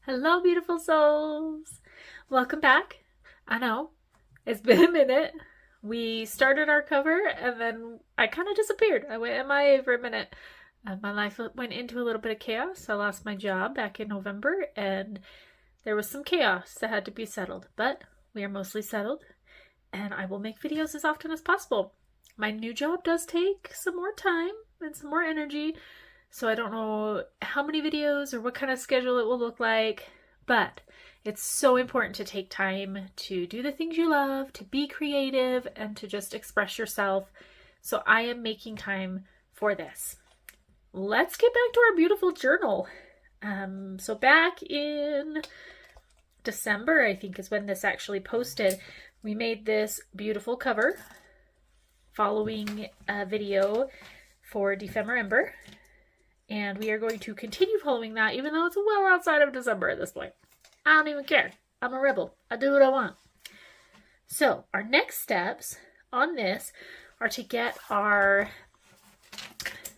Hello, beautiful souls. Welcome back. I know it's been a minute. We started our cover and then I kind of disappeared. I went MIA for a minute. My life went into a little bit of chaos. I lost my job back in November and there was some chaos that had to be settled, but we are mostly settled and I will make videos as often as possible. My new job does take some more time and some more energy, so I don't know how many videos or what kind of schedule it will look like, but it's so important to take time to do the things you love, to be creative, and to just express yourself. So I am making time for this. Let's get back to our beautiful journal. So back in December, I think is when this actually posted, we made this beautiful cover following a video for Dephemerember. And we are going to continue following that, even though it's well outside of December at this point. I don't even care. I'm a rebel. I do what I want. So our next steps on this are to get our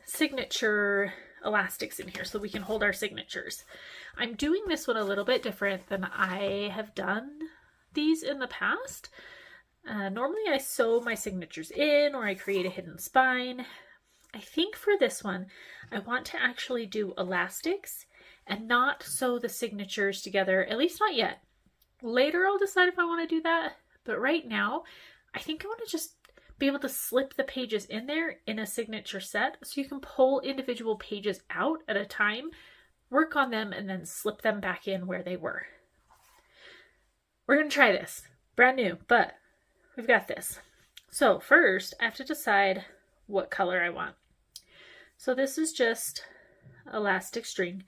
signature elastics in here so we can hold our signatures. I'm doing this one a little bit different than I have done these in the past. Normally I sew my signatures in or I create a hidden spine. I think for this one, I want to actually do elastics and not sew the signatures together, at least not yet. Later I'll decide if I want to do that, but right now, I think I want to just be able to slip the pages in there in a signature set so you can pull individual pages out at a time, work on them, and then slip them back in where they were. We're going to try this. Brand new, but we've got this. So first, I have to decide what color I want. So this is just elastic string.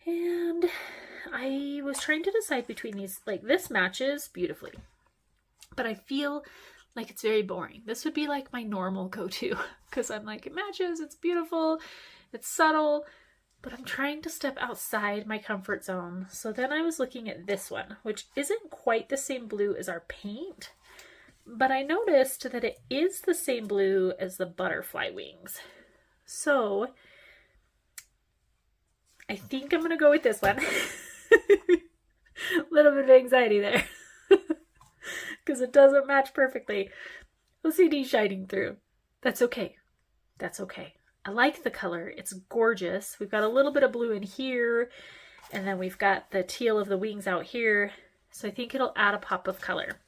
And I was trying to decide between these. Like, this matches beautifully, but I feel like it's very boring. This would be like my normal go-to because I'm like, it matches, it's beautiful, it's subtle, but I'm trying to step outside my comfort zone. So then I was looking at this one, which isn't quite the same blue as our paint, but I noticed that it is the same blue as the butterfly wings. So I think I'm going to go with this one. A little bit of anxiety there because it doesn't match perfectly. OCD shining through. That's okay. That's okay. I like the color. It's gorgeous. We've got a little bit of blue in here, and then we've got the teal of the wings out here. So I think it'll add a pop of color.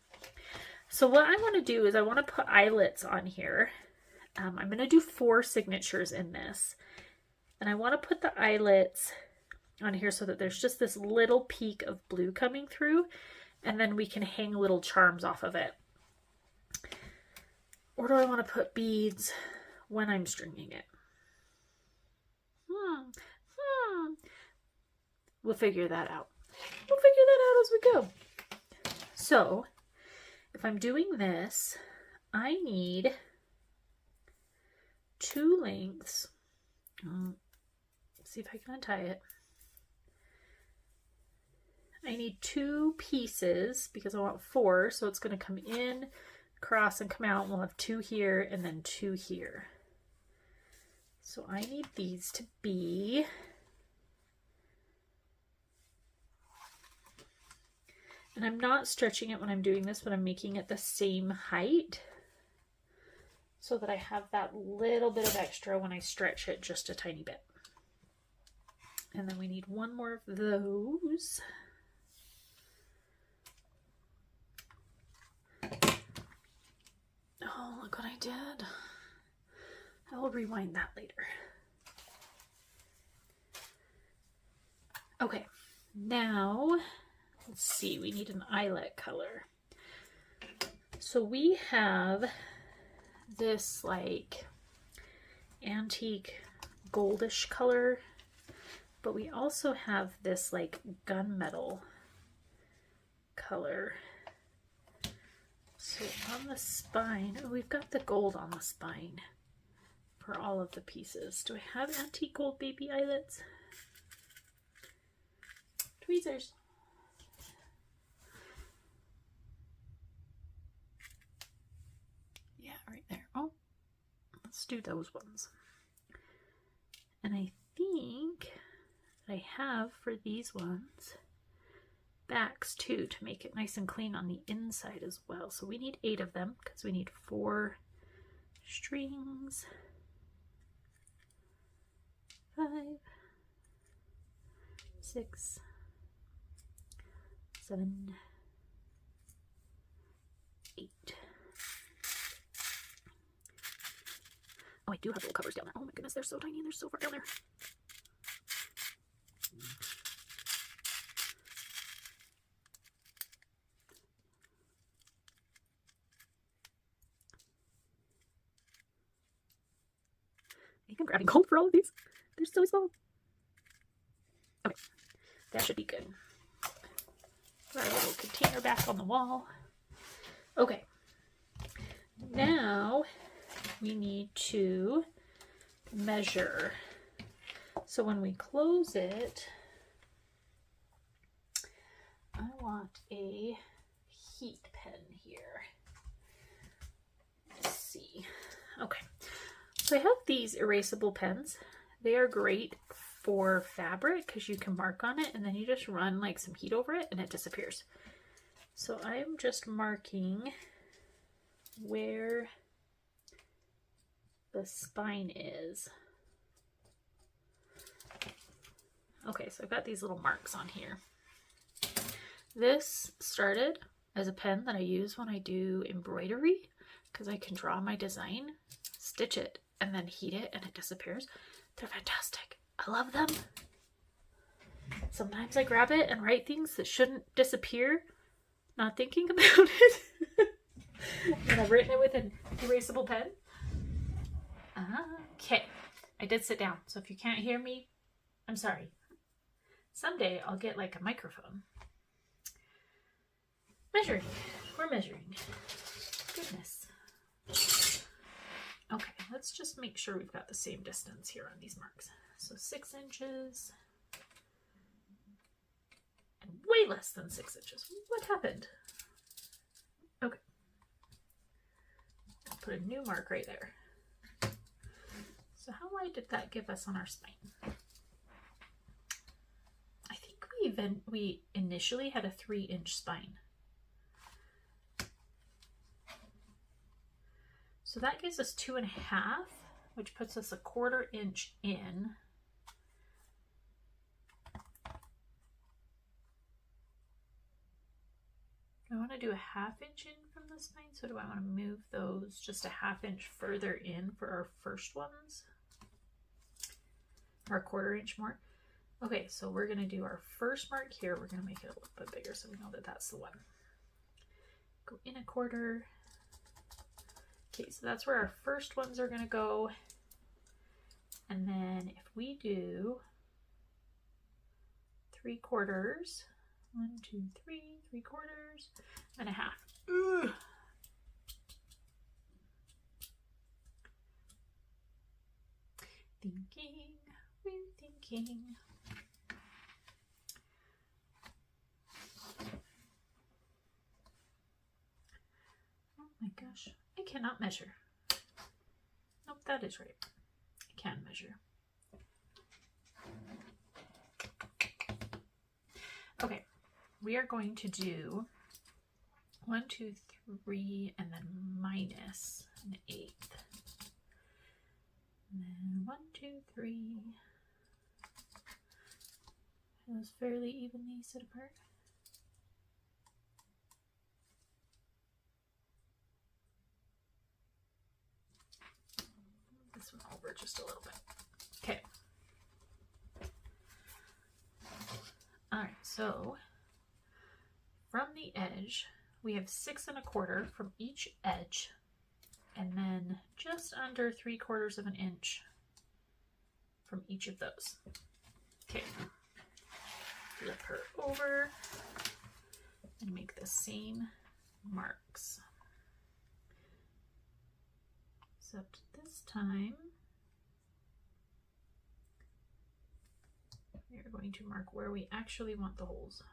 So what I want to do is I want to put eyelets on here. I'm going to do 4 signatures in this. And I want to put the eyelets on here so that there's just this little peak of blue coming through. And then we can hang little charms off of it. Or do I want to put beads when I'm stringing it? We'll figure that out. We'll figure that out as we go. So if I'm doing this, I need 2 lengths. Let's see if I can untie it. I need 2 pieces because I want 4, so it's going to come in, cross, and come out. We'll have 2 here and then 2 here. So I need these to be and I'm not stretching it when I'm doing this, but I'm making it the same height so that I have that little bit of extra when I stretch it just a tiny bit. And then we need 1 more of those. Oh, look what I did. I will rewind that later. Okay, now let's see, we need an eyelet color. So we have this like antique goldish color, but we also have this like gunmetal color. So on the spine, oh, we've got the gold on the spine for all of the pieces. Do I have antique gold baby eyelets? Tweezers. Yeah, right there. Oh, let's do those ones. And I think But I have for these ones backs too to make it nice and clean on the inside as well. So we need 8 of them because we need 4 strings. 5, 6, 7, 8. Oh, I do have little covers down there. Oh my goodness, they're so tiny. They're so far down there. I think I'm grabbing cold for all of these. They're so small. Okay, that should be good. Put our little container back on the wall. Okay, now we need to measure. So when we close it, I want a heat pen here. Let's see. Okay, so I have these erasable pens. They are great for fabric because you can mark on it and then you just run like some heat over it and it disappears. So I'm just marking where the spine is. Okay, so I've got these little marks on here. This started as a pen that I use when I do embroidery because I can draw my design, stitch it, and then heat it and it disappears. They're fantastic. I love them. Sometimes I grab it and write things that shouldn't disappear, not thinking about it. And I've written it with an erasable pen. Okay, I did sit down, so if you can't hear me, I'm sorry. Someday I'll get like a microphone. Measuring. We're measuring. Goodness. Okay, let's just make sure we've got the same distance here on these marks. So 6 inches. And way less than 6 inches. What happened? Okay. I'll put a new mark right there. So how wide did that give us on our spine? I think we initially had a 3-inch spine. So that gives us 2.5, which puts us a 1/4 inch in. I want to do a 1/2 inch in from the spine, so do I want to move those just a 1/2 inch further in for our first ones? Or a 1/4 inch more? Okay, so we're going to do our first mark here. We're going to make it a little bit bigger so we know that that's the one. Go in a 1/4. Okay, so that's where our first ones are going to go. And then if we do 3/4, 1, 2, 3, 3/4, and a 1/2. Ugh. Thinking, we're thinking. Oh my gosh, I cannot measure. Nope, that is right. I can measure. Okay, we are going to do 1, 2, 3, and then minus an 1/8. And then 1, 2, 3. Those fairly evenly set apart. This one over just a little bit. Okay. All right, so from the edge, we have 6 1/4 from each edge, and then just under 3/4 of an inch from each of those. Okay, flip her over and make the same marks. Except this time, we are going to mark where we actually want the holes.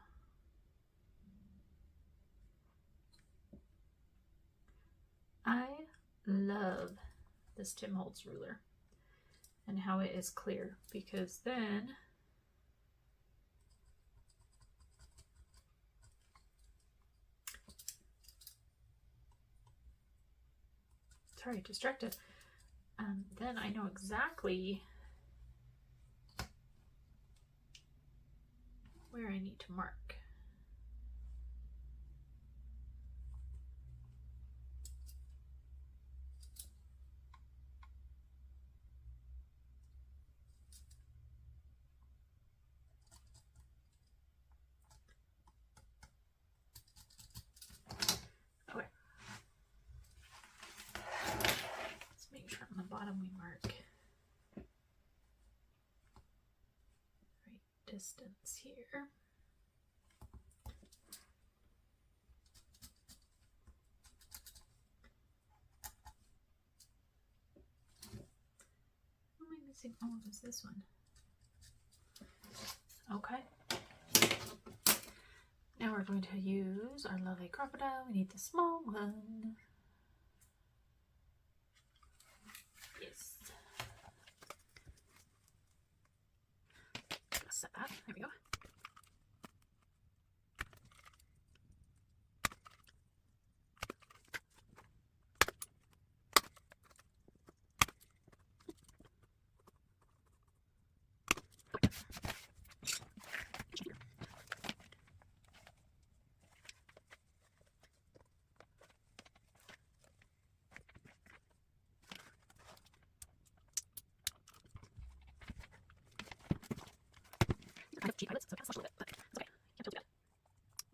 I love this Tim Holtz ruler and how it is clear, because then sorry, distracted. Then I know exactly where I need to mark. Okay. Let's make sure on the bottom we mark right distance here. What am I missing? Oh, it was this one. Okay. Now we're going to use our lovely crocodile. We need the small one. Yes. Let's set that. There we go. Kind of cheap eyelids, so it kind of slush a little bit, but it's okay. Can't feel too bad.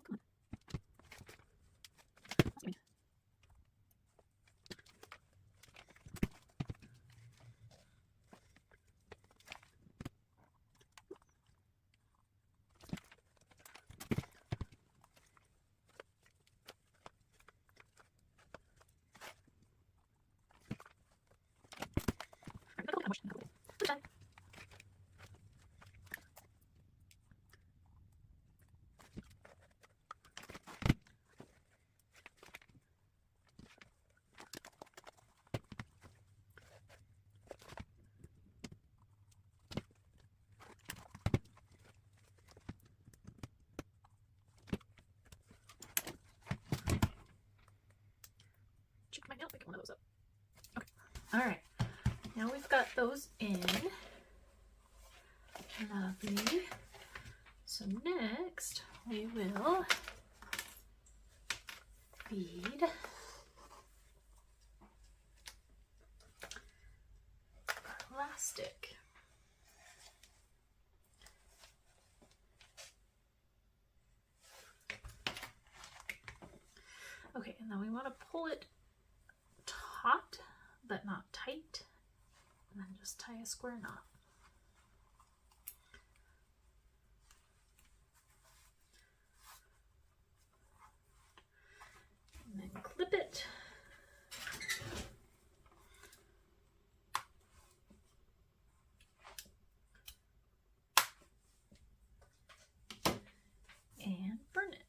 Come on. That's good. Alright, much. Good job. Check my nail, picking one of those up. Okay. Alright. Now we've got those in. Lovely. So next we will bead our elastic. Okay, and then we want to pull it taut but not tight, and then just tie a square knot. And then clip it. And burn it.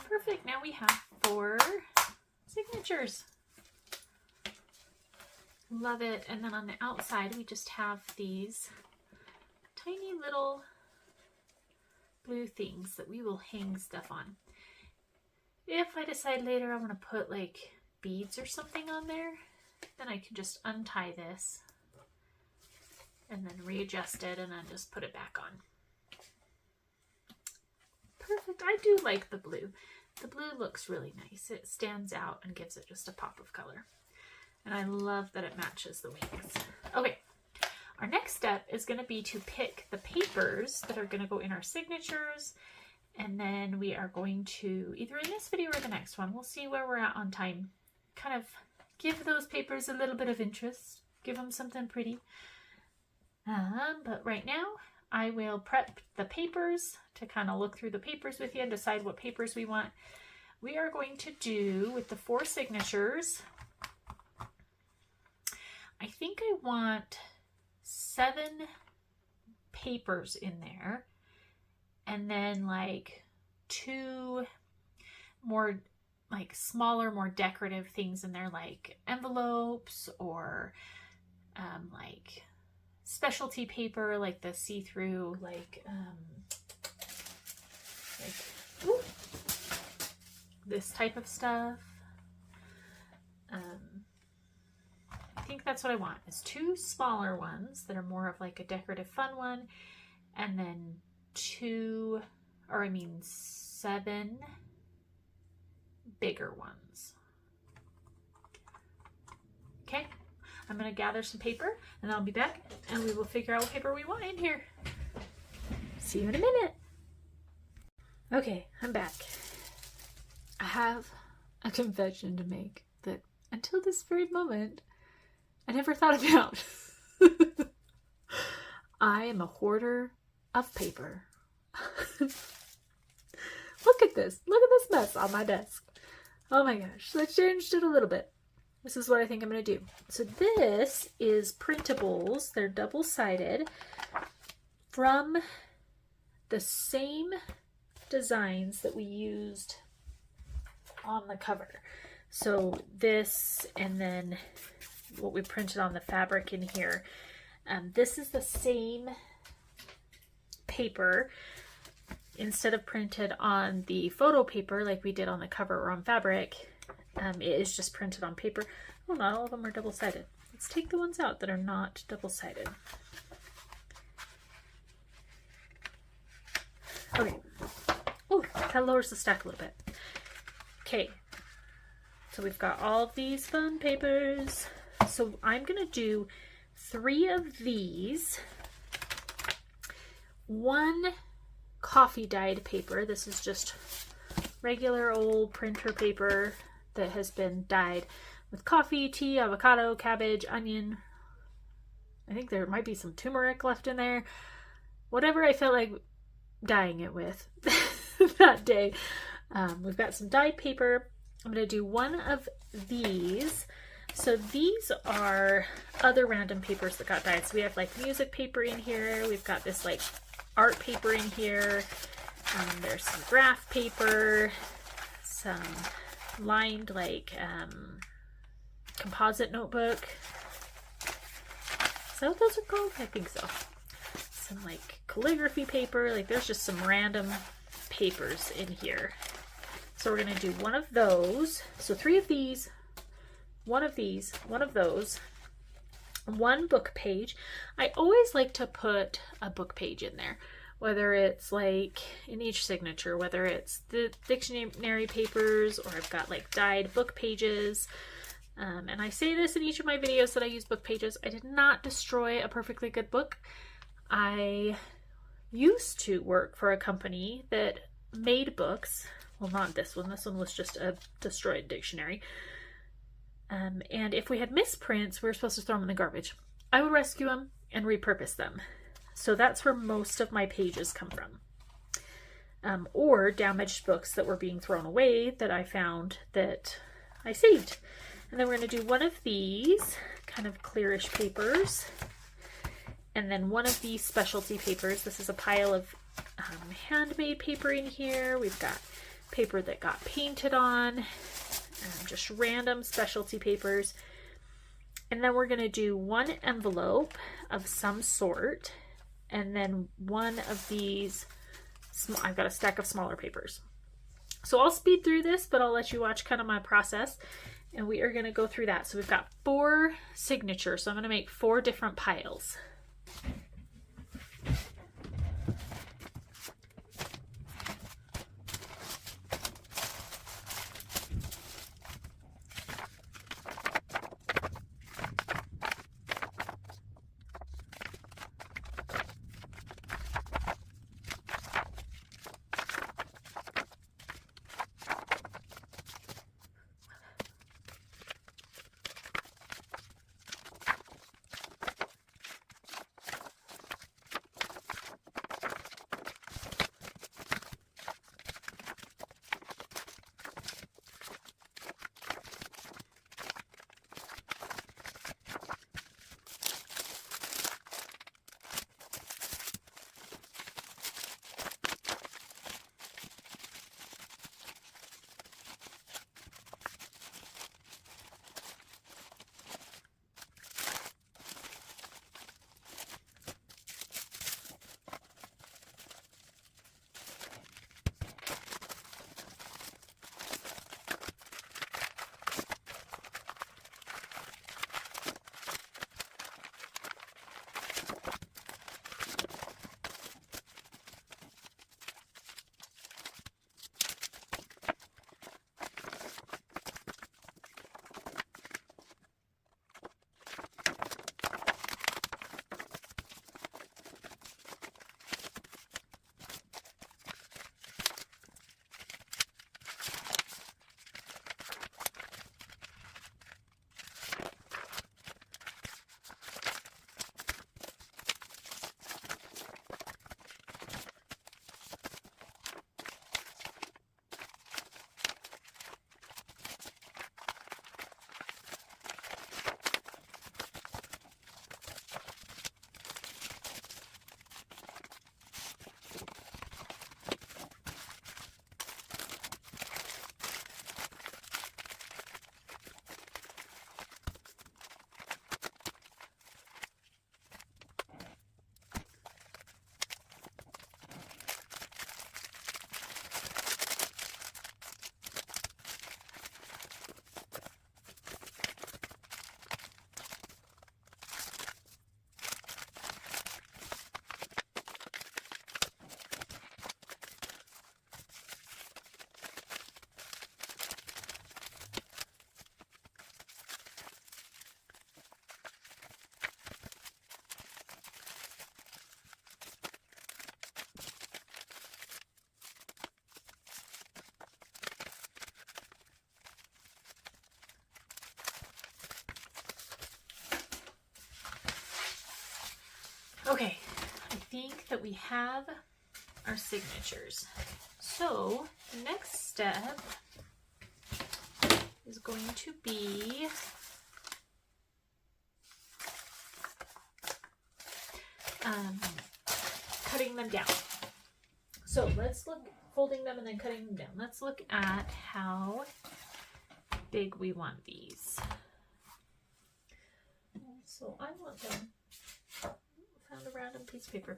Perfect. Now we have 4 signatures. Love it. And then on the outside, we just have these tiny little blue things that we will hang stuff on. If I decide later I want to put like beads or something on there, then I can just untie this and then readjust it and then just put it back on. perfect. I do like the blue. The blue looks really nice. It stands out and gives it just a pop of color. And I love that it matches the wings. Okay, our next step is going to be to pick the papers that are going to go in our signatures. And then we are going to, either in this video or the next one, we'll see where we're at on time, kind of give those papers a little bit of interest, give them something pretty. But right now, I will prep the papers to kind of look through the papers with you and decide what papers we want. We are going to do, with the 4 signatures, I think I want 7 papers in there, and then like 2 more like smaller, more decorative things in there, like envelopes or like specialty paper, like the see-through, like ooh, this type of stuff. I think that's what I want, is 2 smaller ones that are more of like a decorative fun one, and then 7 bigger ones. Okay, I'm going to gather some paper and I'll be back and we will figure out what paper we want in here. See you in a minute. Okay, I'm back. I have a confession to make that until this very moment I never thought about. I am a hoarder of paper. Look at this. Look at this mess on my desk. Oh my gosh. I changed it a little bit. This is what I think I'm going to do. So this is printables. They're double-sided from the same designs that we used on the cover. So this, and then what we printed on the fabric in here. This is the same paper. Instead of printed on the photo paper like we did on the cover or on fabric, it is just printed on paper. Oh, not all of them are double-sided. Let's take the ones out that are not double-sided. Okay. Oh, that lowers the stack a little bit. Okay. So we've got all of these fun papers. So I'm going to do 3 of these. 1 coffee dyed paper. This is just regular old printer paper that has been dyed with coffee, tea, avocado, cabbage, onion. I think there might be some turmeric left in there. Whatever I felt like dyeing it with that day. We've got some dyed paper. I'm going to do 1 of these. So these are other random papers that got dyed. So we have like music paper in here. We've got this like art paper in here. There's some graph paper, some lined like composite notebook. Is that what those are called? I think so. Some like calligraphy paper. Like there's just some random papers in here. So we're going to do 1 of those. So 3 of these, 1 of these, 1 of those, 1 book page. I always like to put a book page in there, whether it's like in each signature, whether it's the dictionary papers or I've got like dyed book pages. And I say this in each of my videos that I use book pages. I did not destroy a perfectly good book. I used to work for a company that made books. Well, not this one. This one was just a destroyed dictionary. And if we had misprints, we were supposed to throw them in the garbage. I would rescue them and repurpose them. So that's where most of my pages come from. Or damaged books that were being thrown away that I found that I saved. And then we're going to do 1 of these kind of clearish papers. And then 1 of these specialty papers. This is a pile of handmade paper in here. We've got paper that got painted on. Just random specialty papers. And then we're going to do 1 envelope of some sort. And then 1 of these, I've got a stack of smaller papers. So I'll speed through this, but I'll let you watch kind of my process. And we are going to go through that. So we've got 4 signatures. So I'm going to make 4 different piles. Okay, I think that we have our signatures. So the next step is going to be cutting them down. So let's look, folding them and then cutting them down. Let's look at how big we want these. So I want them, found a random piece of paper.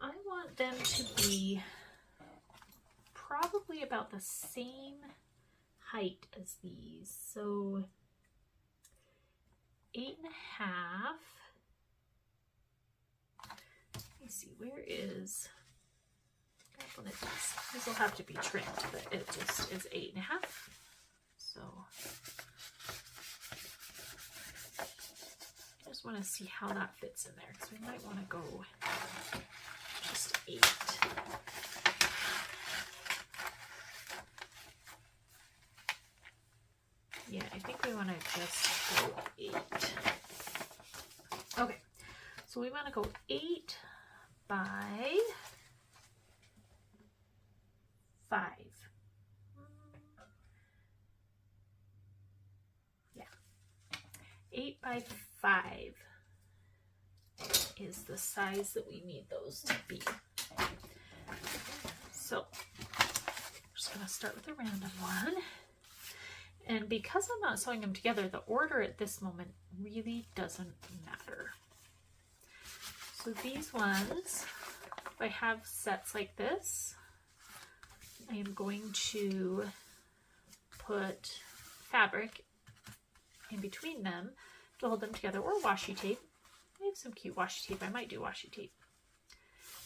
I want them to be probably about the same height as these. So 8.5. Let me see, where is one of these? These will have to be trimmed, but it just is 8.5. So I just want to see how that fits in there, because we might want to go just 8. Yeah, I think we want to just go 8. Okay, so we want to go 8 by 5. Yeah, 8 by 5 is the size that we need those to be. So I'm just going to start with a random one. And because I'm not sewing them together, the order at this moment really doesn't matter. So these ones, if I have sets like this, I am going to put fabric in between them to hold them together, or washi tape. I have some cute washi tape. I might do washi tape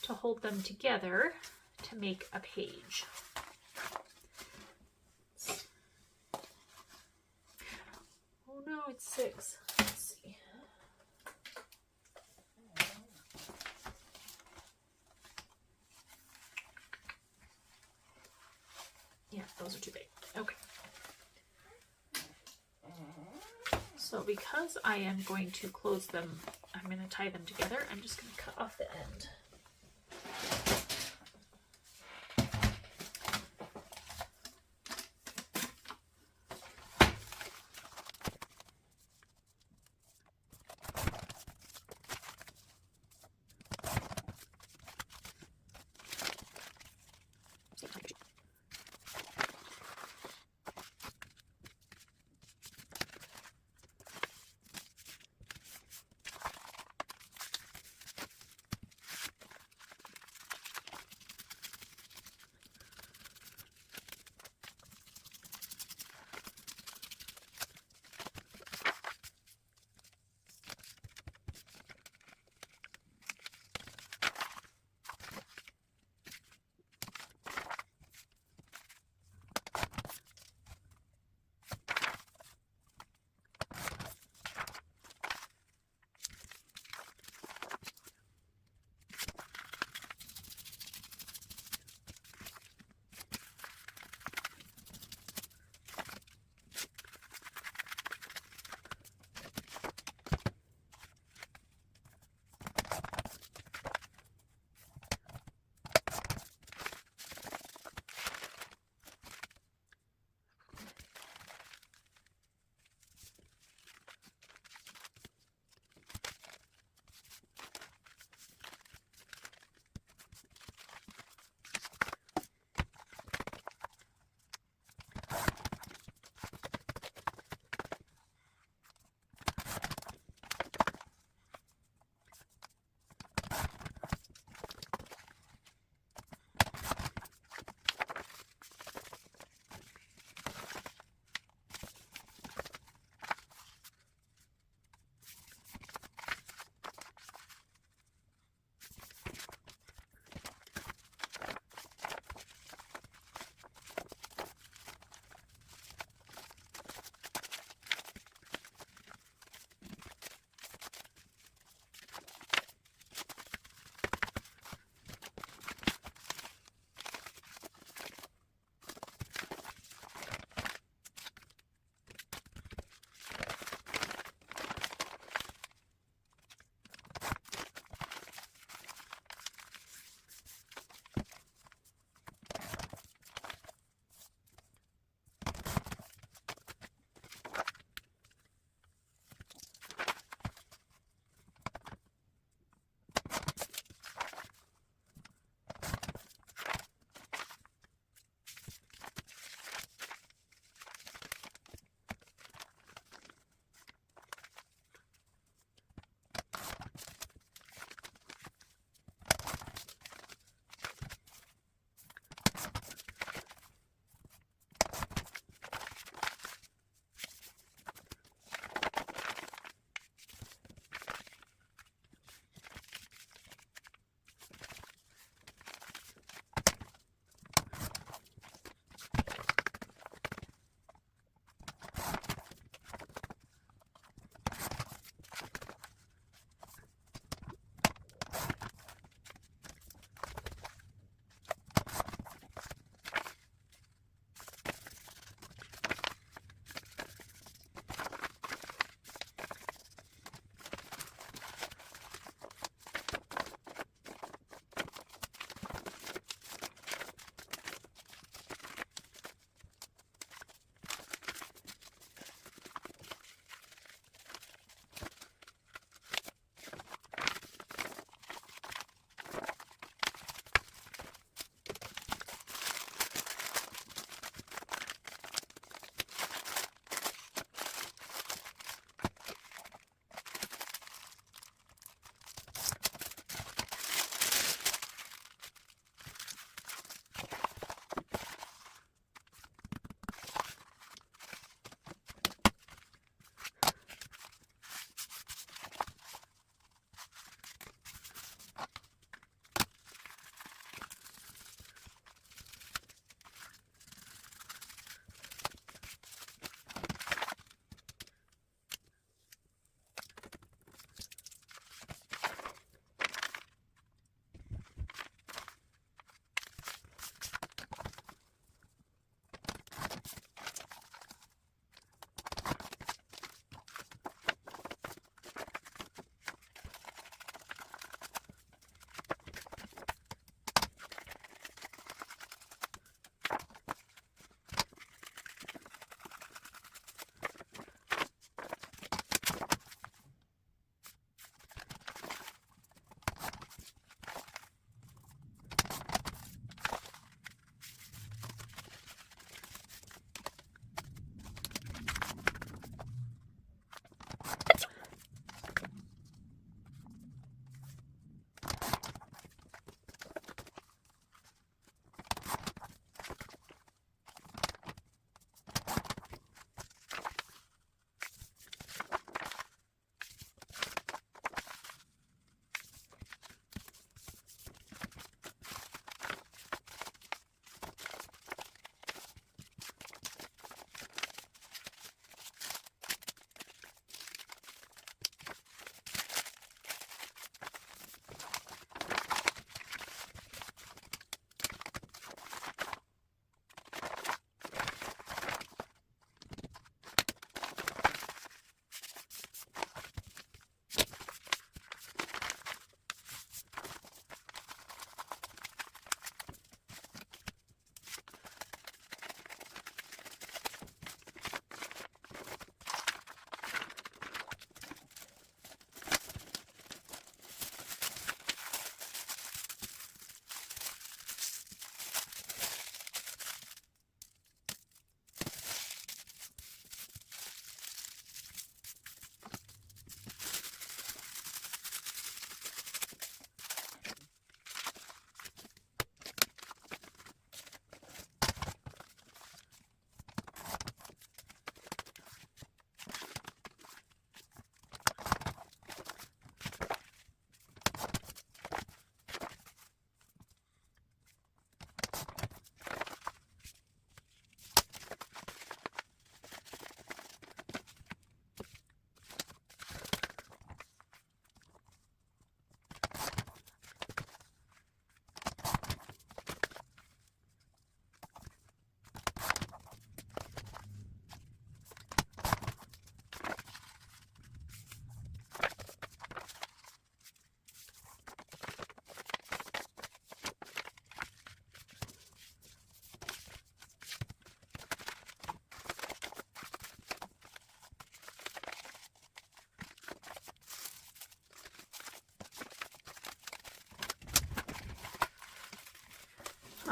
to hold them together to make a page. Oh no, it's 6. Let's see. Yeah, those are too big. Okay. So because I am going to close them, I'm going to tie them together, I'm just going to cut off the end.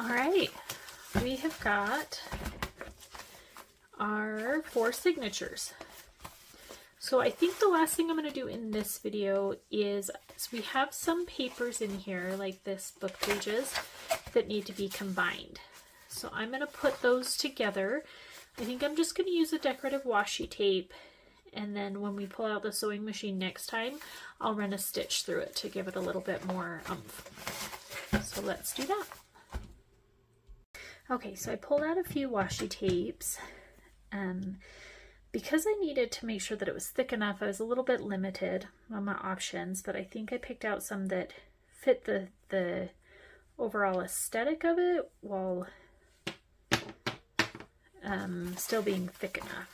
All right, we have got our 4 signatures. So I think the last thing I'm going to do in this video is, so we have some papers in here, like this book pages, that need to be combined. So I'm going to put those together. I think I'm just going to use a decorative washi tape, and then when we pull out the sewing machine next time, I'll run a stitch through it to give it a little bit more oomph. So let's do that. Okay, so I pulled out a few washi tapes. Because I needed to make sure that it was thick enough, I was a little bit limited on my options, but I think I picked out some that fit the overall aesthetic of it while still being thick enough.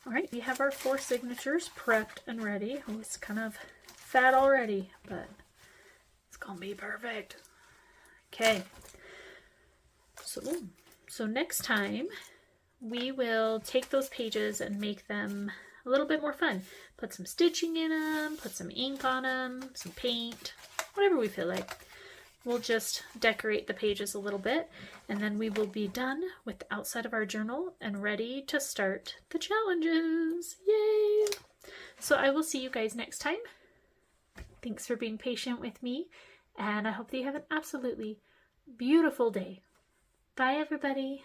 All right, we have our 4 signatures prepped and ready. Oh, it's kind of fat already, but it's gonna be perfect. Okay, so next time we will take those pages and make them a little bit more fun. Put some stitching in them, put some ink on them, some paint, whatever we feel like. We'll just decorate the pages a little bit, and then we will be done with the outside of our journal and ready to start the challenges. Yay! So I will see you guys next time. Thanks for being patient with me, and I hope that you have an absolutely beautiful day. Bye, everybody.